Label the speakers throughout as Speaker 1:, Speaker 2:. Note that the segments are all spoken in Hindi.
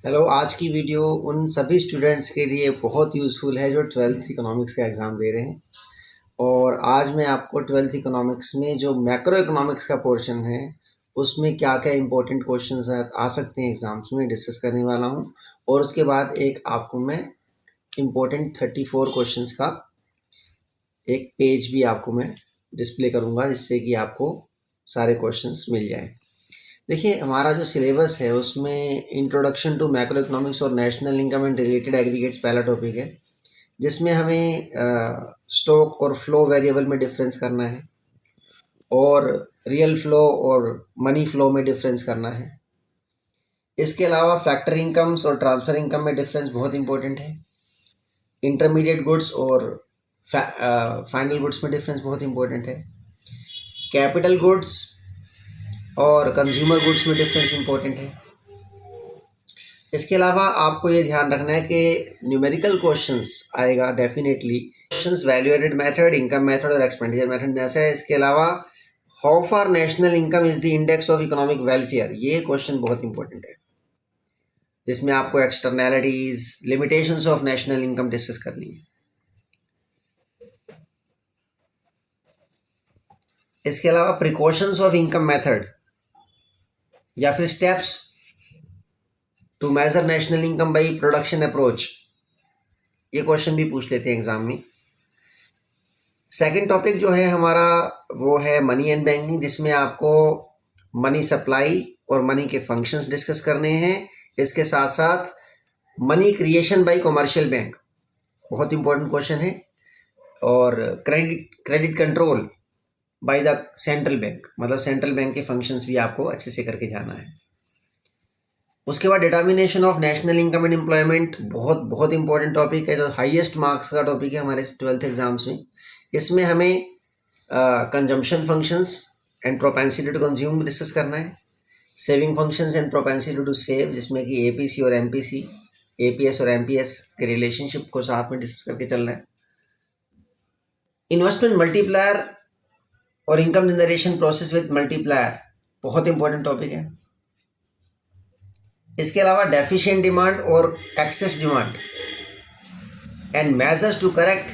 Speaker 1: हेलो। आज की वीडियो उन सभी स्टूडेंट्स के लिए बहुत यूज़फुल है जो ट्वेल्थ इकोनॉमिक्स का एग्ज़ाम दे रहे हैं। और आज मैं आपको ट्वेल्थ इकोनॉमिक्स में जो मैक्रो इकोनॉमिक्स का पोर्शन है उसमें क्या क्या इंपॉर्टेंट क्वेश्चंस आ सकते हैं एग्ज़ाम्स में डिस्कस करने वाला हूं। और उसके बाद एक आपको मैं इम्पोर्टेंट 34 क्वेश्चंस का एक पेज भी आपको मैं डिस्प्ले करूंगा जिससे कि आपको सारे क्वेश्चंस मिल जाएं। देखिए, हमारा जो सिलेबस है उसमें इंट्रोडक्शन टू मैक्रो इकोनॉमिक्स और national income and related aggregates पहला टॉपिक है, जिसमें हमें स्टॉक और फ्लो वेरिएबल में डिफरेंस करना है और रियल फ्लो और मनी फ्लो में डिफरेंस करना है। इसके अलावा फैक्टर इनकम्स और ट्रांसफ़र इनकम में डिफरेंस बहुत इंपॉर्टेंट है। इंटरमीडिएट गुड्स और फाइनल गुड्स में डिफरेंस बहुत इंपॉर्टेंट है। कैपिटल गुड्स और कंज्यूमर गुड्स में डिफरेंस इंपॉर्टेंट है। इसके अलावा आपको ये ध्यान रखना है कि न्यूमेरिकल क्वेश्चंस आएगा definitely. Questions value added method, income method और एक्सपेंडिचर मेथड में ऐसा है। इसके अलावा how far national income is the index of economic welfare, ये क्वेश्चन बहुत इंपॉर्टेंट है जिसमें आपको externalities, limitations of national income discuss करनी है। इसके अलावा प्रिकॉशंस ऑफ इनकम मेथड या फिर steps to measure national income by production approach, ये क्वेश्चन भी पूछ लेते हैं एग्जाम में। सेकंड टॉपिक जो है हमारा वो है मनी एंड बैंकिंग, जिसमें आपको मनी सप्लाई और मनी के फंक्शंस डिस्कस करने हैं। इसके साथ साथ money creation bye commercial bank, बहुत इंपॉर्टेंट क्वेश्चन है। और credit control by the central bank, मतलब सेंट्रल बैंक के फंक्शंस भी आपको अच्छे से करके जाना है। उसके बाद determination of national income and employment, बहुत बहुत इंपॉर्टेंट टॉपिक है, जो हाईएस्ट मार्क्स का टॉपिक है हमारे ट्वेल्थ एग्जाम्स में। इसमें हमें consumption functions and propensity to consume discuss करना है। Saving functions and propensity to save, जिसमें कि एपीसी और एमपीसी, एपीएस और एमपीएस के रिलेशनशिप को साथ में डिस्कस करके चलना है। इन्वेस्टमेंट मल्टीप्लायर और income generation process with multiplier, बहुत इंपॉर्टेंट टॉपिक है। इसके अलावा डेफिशिएंट डिमांड और excess demand and measures to correct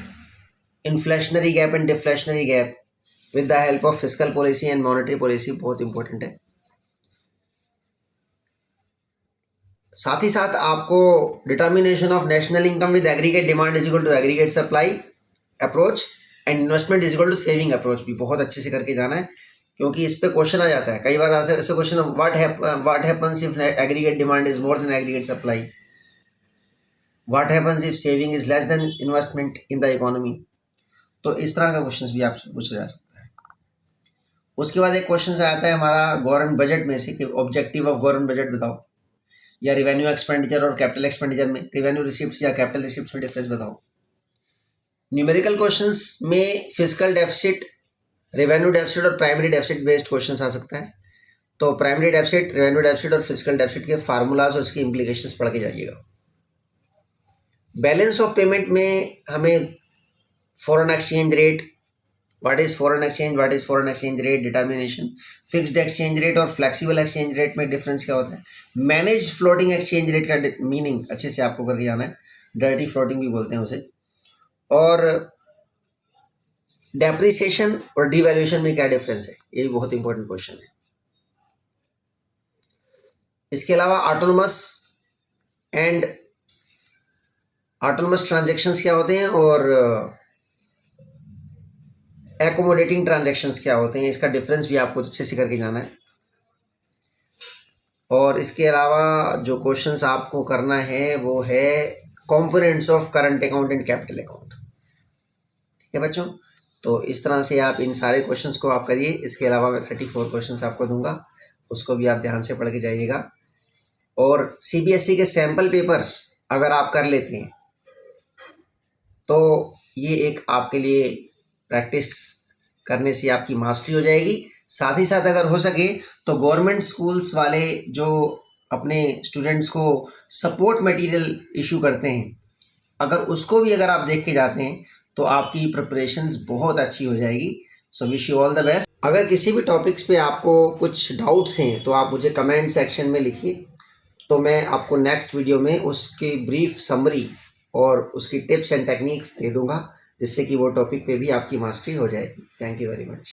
Speaker 1: inflationary gap and deflationary gap with the help of fiscal policy and monetary policy, बहुत इंपॉर्टेंट है। साथ ही साथ आपको determination of national income with aggregate demand is equal to aggregate supply approach and investment is equal to saving approach भी बहुत अच्छे से करके जाना है, क्योंकि इस पे क्वेश्चन आ जाता है कई बार। आता है ऐसे question, what happens if aggregate demand is more than aggregate supply, what happens if saving is less than investment in the economy. तो इस तरह का क्वेश्चन भी आपसे पूछा जा सकता है। उसके बाद एक क्वेश्चन आता है हमारा गवर्नमेंट बजट में से कि ऑब्जेक्टिव ऑफ गवर्नमेंट बजट बताओ, या रिवेन्यू एक्सपेंडिचर और कैपिटल एक्सपेंडिचर में, रिवेन्यू रिसिप्ट्स या कैपिटल रिसिप्ट्स में डिफरेंस बताओ। न्यूमेरिकल क्वेश्चंस में फिस्कल डेफिसिट, रेवेन्यू डेफिसिट और प्राइमरी डेफिसिट बेस्ड क्वेश्चंस आ सकता है। तो प्राइमरी डेफिसिट, रेवेन्यू डेफिसिट और फिस्कल डेफिसिट के फार्मूलाज और उसकी इंप्लीकेशंस पढ़ के जाइएगा। बैलेंस ऑफ पेमेंट में हमें foreign exchange rate, what is foreign exchange rate determination, fixed exchange rate और फ्लेक्सिबल एक्सचेंज रेट में डिफरेंस क्या होता है, मैनेज फ्लोटिंग एक्सचेंज रेट का मीनिंग अच्छे से आपको करके जाना है, डायरेक्टली फ्लोटिंग भी बोलते हैं उसे। और डेप्रिसिएशन और डिवैल्यूएशन में क्या डिफरेंस है, ये भी बहुत इंपॉर्टेंट क्वेश्चन है। इसके अलावा ऑटोनमस ट्रांजैक्शंस क्या होते हैं और एकोमोडेटिंग ट्रांजैक्शंस क्या होते हैं, इसका डिफरेंस भी आपको अच्छे से करके जाना है। और इसके अलावा जो क्वेश्चंस आपको करना है वो है components of current account and capital account. ठीक है बच्चों, तो इस तरह से आप इन सारे क्वेश्चंस को आप करिए। इसके अलावा मैं 34 क्वेश्चंस आपको दूंगा, उसको भी आप ध्यान से पढ़ के जाइएगा। और सीबीएसई के सैम्पल पेपर्स अगर आप कर लेते हैं तो ये एक आपके लिए प्रैक्टिस करने से आपकी मास्टरी हो जाएगी। साथ ही साथ अगर हो सके तो गवर्नमेंट स्कूल्स वाले जो अपने स्टूडेंट्स को सपोर्ट मटेरियल इशू करते हैं, अगर उसको भी अगर आप देख के जाते हैं तो आपकी प्रिपरेशंस बहुत अच्छी हो जाएगी। So wish you all the best. अगर किसी भी टॉपिक्स पे आपको कुछ डाउट्स हैं तो आप मुझे कमेंट सेक्शन में लिखिए, तो मैं आपको नेक्स्ट वीडियो में उसकी ब्रीफ समरी और उसकी टिप्स एंड टेक्निक्स दे दूँगा, जिससे कि वो टॉपिक पे भी आपकी मास्टरी हो जाएगी। Thank you very much.